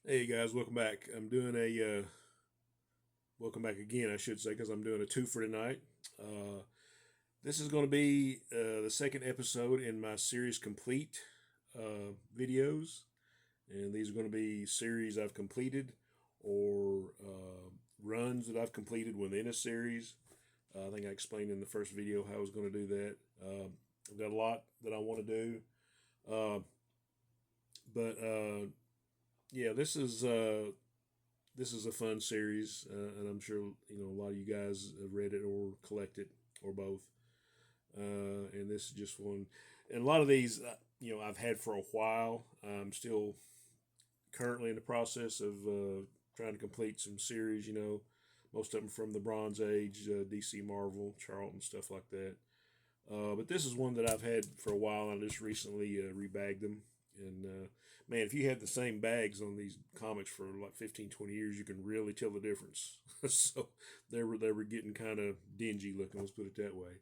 Hey guys, welcome back. I'm doing a welcome back again, I should say, because I'm doing a two for tonight. Uh, this is going to be the second episode in my series complete videos, and these are going to be series I've completed or runs that I've completed within a series. I think I explained in the first video how I was going to do that. I've got a lot that I want to do, uh, but yeah, this is a fun series, and I'm sure a lot of you guys have read it or collected or both. And this is just one, and a lot of these, I've had for a while. I'm still currently in the process of trying to complete some series. Most of them from the Bronze Age, DC, Marvel, Charlton, stuff like that. But this is one that I've had for a while. I just recently rebagged them. And man, if you have the same bags on these comics for like 15, 20 years, you can really tell the difference. So they were getting kind of dingy looking. Let's put it that way.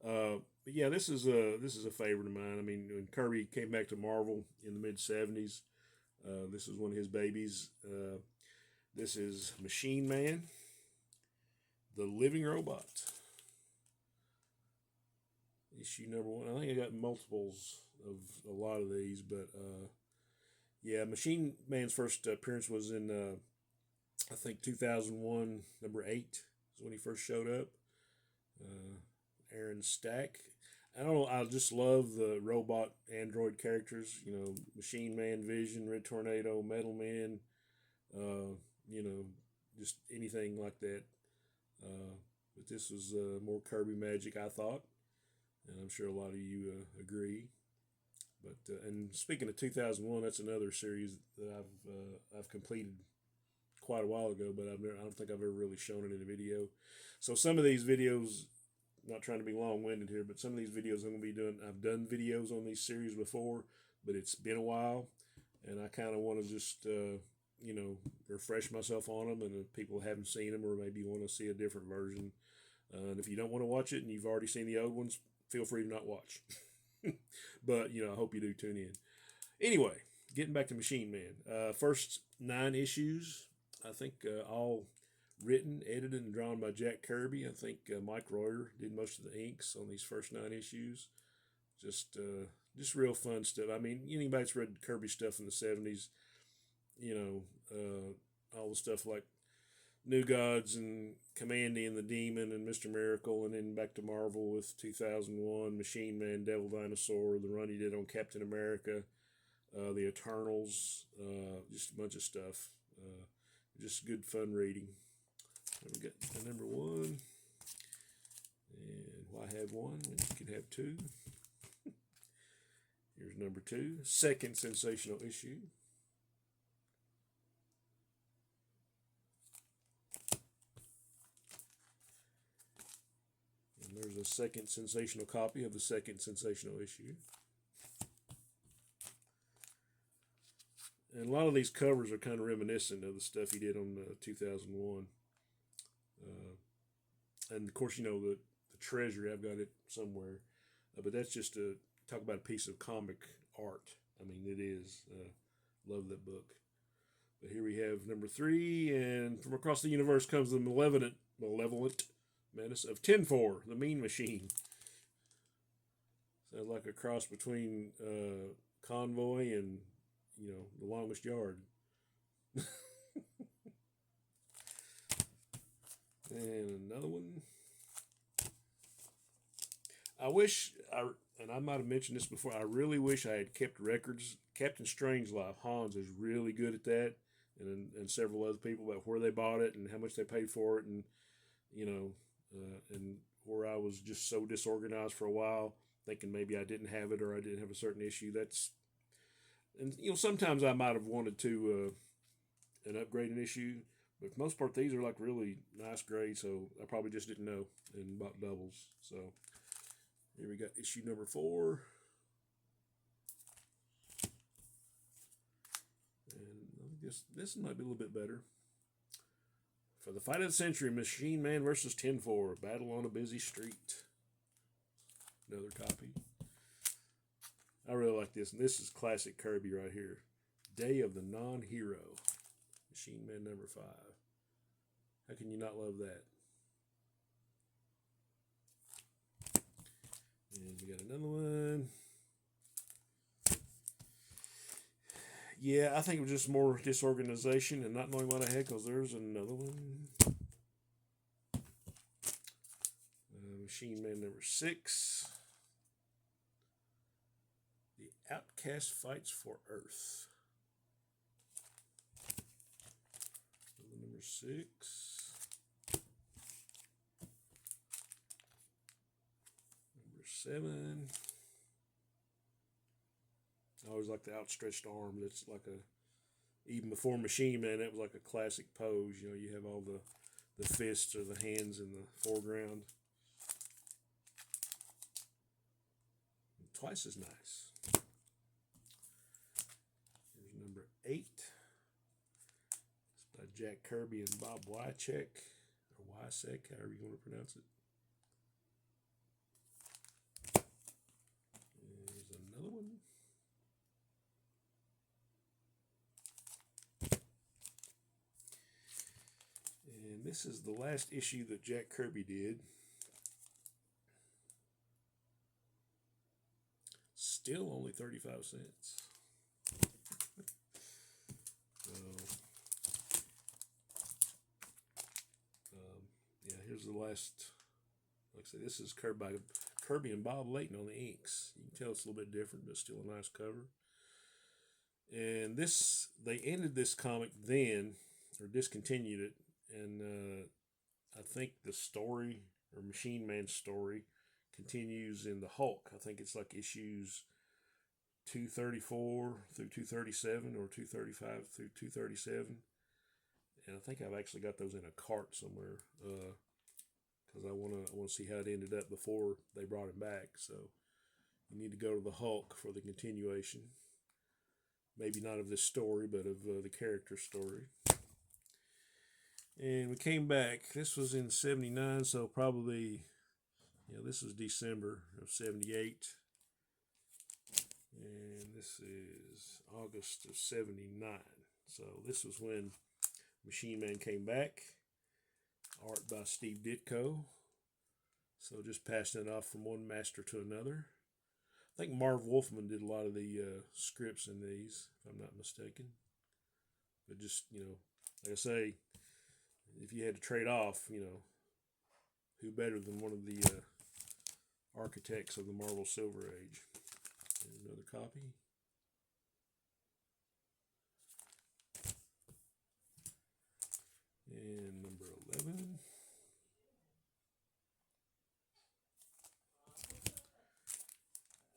But yeah, this is a favorite of mine. I mean, when Kirby came back to Marvel in the mid '70s, this is one of his babies. This is Machine Man, the Living Robot, issue number one. I think I got multiples of a lot of these, but yeah, Machine Man's first appearance was in I think 2001, number 8 is when he first showed up. Uh, Aaron Stack. I don't know. I just love the robot android characters. Machine Man, Vision, Red Tornado, Metal Man. Uh, you know, just anything like that. Uh, but this was more Kirby magic, I thought, and I'm sure a lot of you agree. But and speaking of 2001, that's another series that I've completed quite a while ago, but I don't think I've ever really shown it in a video. So some of these videos, not trying to be long winded here, but some of these videos I'm going to be doing, I've done videos on these series before, but it's been a while, and I kind of want to just refresh myself on them, and if people haven't seen them or maybe want to see a different version, and if you don't want to watch it and you've already seen the old ones, feel free to not watch. But I hope you do tune in. Anyway, getting back to Machine Man. First 9 issues, I think, all written, edited, and drawn by Jack Kirby. I think Mike Royer did most of the inks on these first 9 issues. Just real fun stuff. I mean, anybody that's read Kirby stuff in the '70s, all the stuff like New Gods and Commandy and the Demon and Mr. Miracle, and then back to Marvel with 2001, Machine Man, Devil Dinosaur, the run he did on Captain America, the Eternals, just a bunch of stuff. Just good fun reading. We got the number one, and why have one when you can have two? Here's number two, second sensational issue. And there's a second sensational copy of the second sensational issue. And a lot of these covers are kind of reminiscent of the stuff he did on 2001. And of course, the treasury, I've got it somewhere. But that's just to talk about a piece of comic art. I mean, it is. Love that book. But here we have number three, and from across the universe comes the malevolent menace of Tinfor, the Mean Machine. Sounds like a cross between Convoy and The Longest Yard. And another one. I wish and I might have mentioned this before. I really wish I had kept records. Captain Strangelove, Hans is really good at that, and several other people about where they bought it and how much they paid for it, and and where I was just so disorganized for a while, thinking maybe I didn't have it or I didn't have a certain issue. Sometimes I might have wanted to an upgrade an issue, but for the most part these are like really nice grades, so I probably just didn't know and bought doubles. So here we got issue number 4. And I guess this might be a little bit better. For the fight of the century, Machine Man versus Tinfor, battle on a busy street. Another copy. I really like this, and this is classic Kirby right here. Day of the Non-Hero. Machine Man number 5. How can you not love that? And we got another one. Yeah, I think it was just more disorganization and not knowing what the heck, because there's another one. Machine Man number 6. The Outcast Fights for Earth. Number 6. Number 7. I always like the outstretched arm. It's like a, even before Machine Man, that was like a classic pose. You know, you have all the fists or the hands in the foreground. Twice as nice. Here's number 8. It's by Jack Kirby and Bob Wycheck, or Wysek, however you want to pronounce it. Here's another one. And this is the last issue that Jack Kirby did. Still only 35 cents. Yeah, here's the last. Like I said, this is Kirby and Bob Layton on the inks. You can tell it's a little bit different, but still a nice cover. And this, they ended this comic then, or discontinued it, and I think the story, or Machine Man's story, continues in the Hulk. I think it's like issues 234 through 237, or 235 through 237. And I think I've actually got those in a cart somewhere, because I want to see how it ended up before they brought him back. So you need to go to the Hulk for the continuation. Maybe not of this story, but of the character story. And we came back. This was in 79, so probably, yeah, this was December of 78. And this is August of 79. So this was when Machine Man came back. Art by Steve Ditko. So just passing it off from one master to another. I think Marv Wolfman did a lot of the scripts in these, if I'm not mistaken. But just, you know, like I say, if you had to trade off, you know, who better than one of the architects of the Marvel Silver Age? There's another copy. And number 11.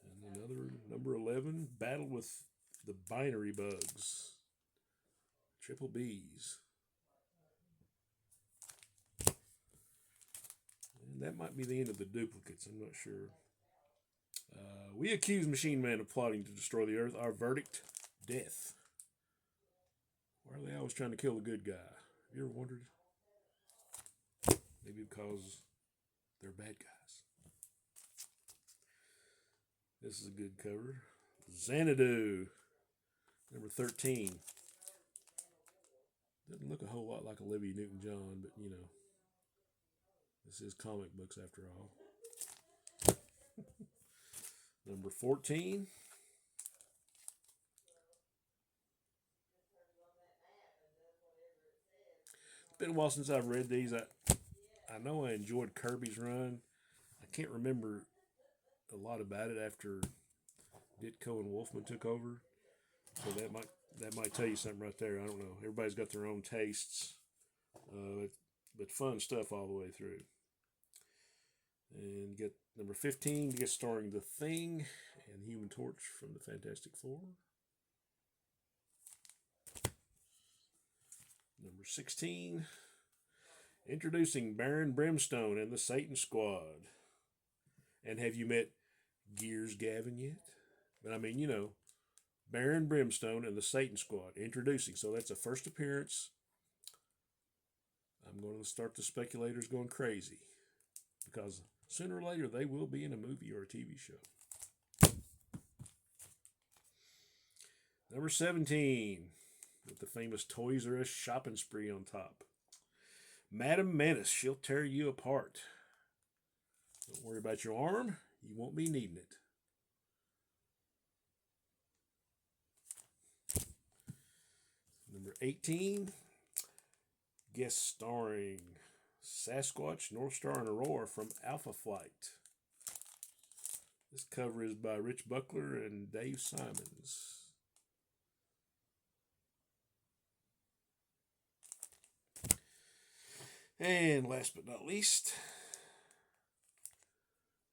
And another number 11, Battle with the Binary Bugs. Triple B's. And that might be the end of the duplicates, I'm not sure. We accuse Machine Man of plotting to destroy the Earth. Our verdict, death. Why are they always trying to kill the good guy? Have you ever wondered? Maybe because they're bad guys. This is a good cover. Xanadu, number 13. Doesn't look a whole lot like Olivia Newton-John, but you know, this is comic books after all. Number 14. It's been a while since I've read these. I know I enjoyed Kirby's run. I can't remember a lot about it after Ditko and Wolfman took over. So that might tell you something right there. I don't know. Everybody's got their own tastes. But fun stuff all the way through. And get number 15 to get starring The Thing and Human Torch from the Fantastic Four. Number 16, introducing Baron Brimstone and the Satan Squad. And have you met Gears Gavin yet? But I mean, you know, Baron Brimstone and the Satan Squad introducing. So that's a first appearance. I'm going to start the speculators going crazy, because sooner or later they will be in a movie or a TV show. Number 17, with the famous Toys R Us shopping spree on top. Madam Menace, she'll tear you apart. Don't worry about your arm. You won't be needing it. Number 18, guest starring Sasquatch, North Star, and Aurora from Alpha Flight. This cover is by Rich Buckler and Dave Simons. And last but not least,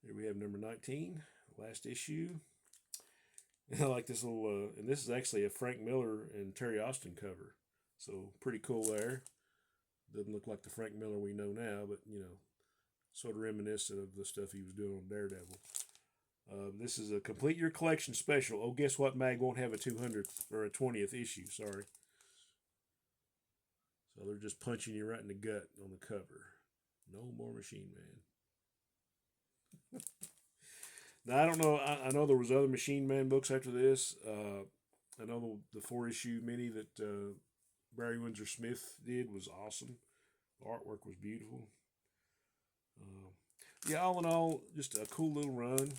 here we have number 19, last issue. I like this little, and this is actually a Frank Miller and Terry Austin cover. So pretty cool there. Doesn't look like the Frank Miller we know now, but, you know, sort of reminiscent of the stuff he was doing on Daredevil. This is a Complete Your Collection special. Oh, guess what? Mag won't have a 200th or a 20th issue. Sorry. So they're just punching you right in the gut on the cover. No more Machine Man. Now, I don't know. I know there was other Machine Man books after this. I know the 4-issue mini that Barry Windsor Smith did was awesome. The artwork was beautiful. Yeah, all in all, just a cool little run.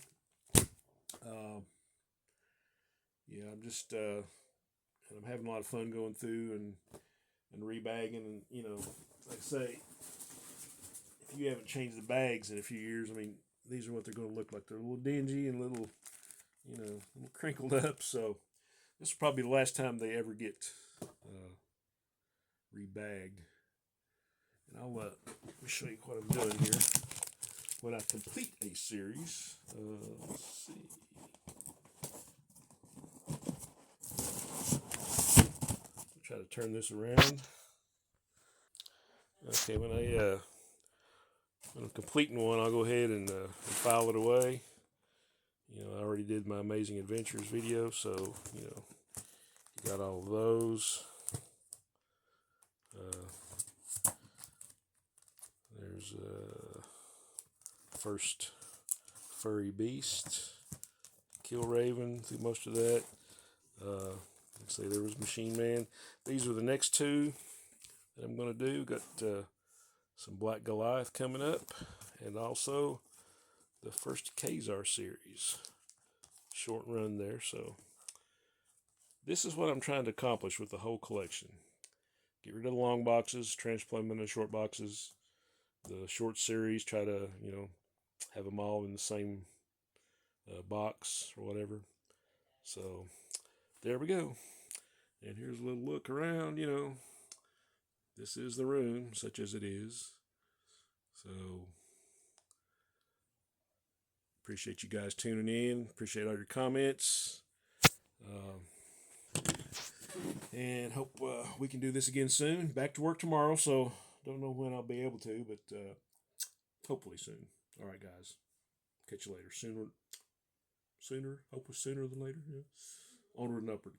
Yeah, I'm having a lot of fun going through and rebagging, and, you know, like I say, if you haven't changed the bags in a few years, I mean, these are what they're going to look like. They're a little dingy and a little, you know, a little crinkled up. So this is probably the last time they ever get rebagged. And I'll let me show you what I'm doing here when I complete a series. Let's see. Try to turn this around. Okay, when I'm completing one, I'll go ahead and file it away. You know, I already did my Amazing Adventures video, so, you know, you got all of those. There's first Furry Beast, Killraven, through most of that. Like I say, there was Machine Man. These are the next two that I'm going to do. Got some Black Goliath coming up, and also the first Kazar series. Short run there. So this is what I'm trying to accomplish with the whole collection. Get rid of the long boxes, transplant them into short boxes. The short series, try to, you know, have them all in the same box or whatever. So there we go. And here's a little look around, you know. This is the room, such as it is. So appreciate you guys tuning in. Appreciate all your comments. And hope we can do this again soon. Back to work tomorrow, so don't know when I'll be able to, but hopefully soon. All right, guys. Catch you later. Sooner. Hope was sooner than later. Yeah. Onward and upward.